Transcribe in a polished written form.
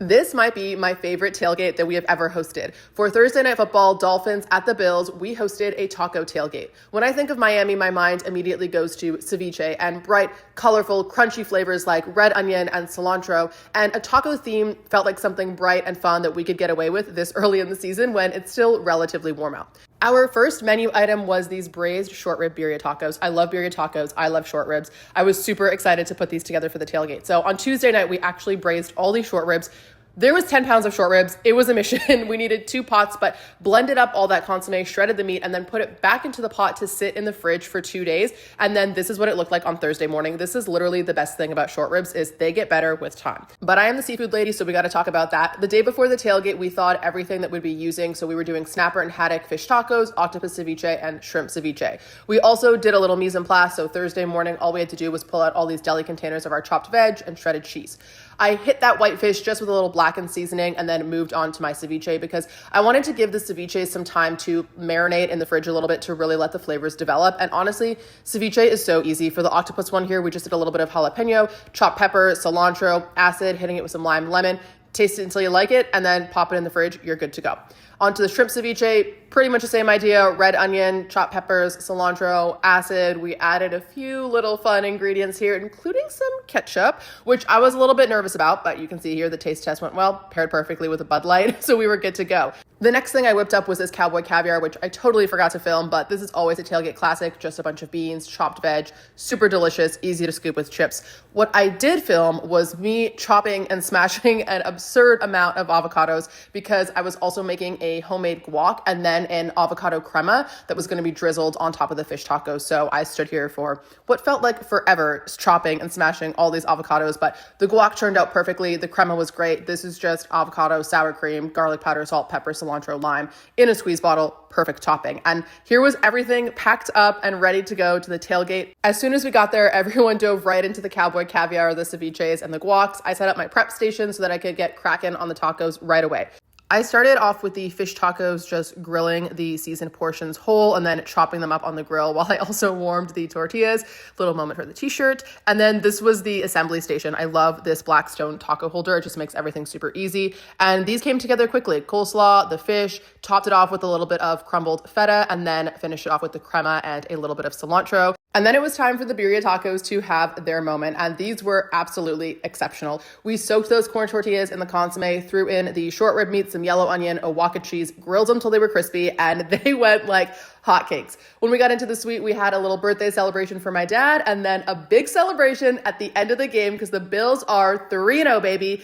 This might be my favorite tailgate that we have ever hosted. For Thursday Night Football, Dolphins at the Bills, we hosted a taco tailgate. When I think of Miami, my mind immediately goes to ceviche and bright, colorful, crunchy flavors like red onion and cilantro. And a taco theme felt like something bright and fun that we could get away with this early in the season when it's still relatively warm out. Our first menu item was these braised short rib birria tacos. I love birria tacos. I love short ribs. I was super excited to put these together for the tailgate. So on Tuesday night, we actually braised all these short ribs. There was 10 pounds of short ribs. It was a mission. We needed 2 pots, but blended up all that consommé, shredded the meat, and then put it back into the pot to sit in the fridge for 2 days. And then this is what it looked like on Thursday morning. This is literally the best thing about short ribs is they get better with time. But I am the seafood lady, so we got to talk about that. The day before the tailgate, we thawed everything that we'd be using. So we were doing snapper and haddock fish tacos, octopus ceviche, and shrimp ceviche. We also did a little mise en place. So Thursday morning, all we had to do was pull out all these deli containers of our chopped veg and shredded cheese. I hit that white fish just with a little blackened seasoning and then moved on to my ceviche because I wanted to give the ceviche some time to marinate in the fridge a little bit to really let the flavors develop. And honestly, ceviche is so easy. For the octopus one here, we just did a little bit of jalapeno, chopped pepper, cilantro, acid, hitting it with some lime, lemon. Taste it until you like it, and then pop it in the fridge. You're good to go. Onto the shrimp ceviche, pretty much the same idea. Red onion, chopped peppers, cilantro, acid. We added a few little fun ingredients here, including some ketchup, which I was a little bit nervous about, but you can see here the taste test went well, paired perfectly with a Bud Light, so we were good to go. The next thing I whipped up was this cowboy caviar, which I totally forgot to film, but this is always a tailgate classic, just a bunch of beans, chopped veg, super delicious, easy to scoop with chips. What I did film was me chopping and smashing an absurd amount of avocados because I was also making a homemade guac and then an avocado crema that was going to be drizzled on top of the fish tacos. So I stood here for what felt like forever chopping and smashing all these avocados, but the guac turned out perfectly. The crema was great. This is just avocado, sour cream, garlic powder, salt, pepper, cilantro, lime in a squeeze bottle. Perfect topping. And here was everything packed up and ready to go to the tailgate. As soon as we got there, everyone dove right into the cowboy caviar, the ceviches, and the guacs. I set up my prep station so that I could get cracking on the tacos right away. I started off with the fish tacos, just grilling the seasoned portions whole and then chopping them up on the grill while I also warmed the tortillas. Little moment for the t-shirt. And then this was the assembly station. I love this Blackstone taco holder. It just makes everything super easy. And these came together quickly. Coleslaw, the fish, topped it off with a little bit of crumbled feta, and then finished it off with the crema and a little bit of cilantro. And then it was time for the birria tacos to have their moment, and these were absolutely exceptional. We soaked those corn tortillas in the consomme, threw in the short rib meat, some yellow onion, Oaxaca cheese, grilled them till they were crispy, and they went like hotcakes. When we got into the suite, we had a little birthday celebration for my dad, and then a big celebration at the end of the game because the Bills are 3-0, baby.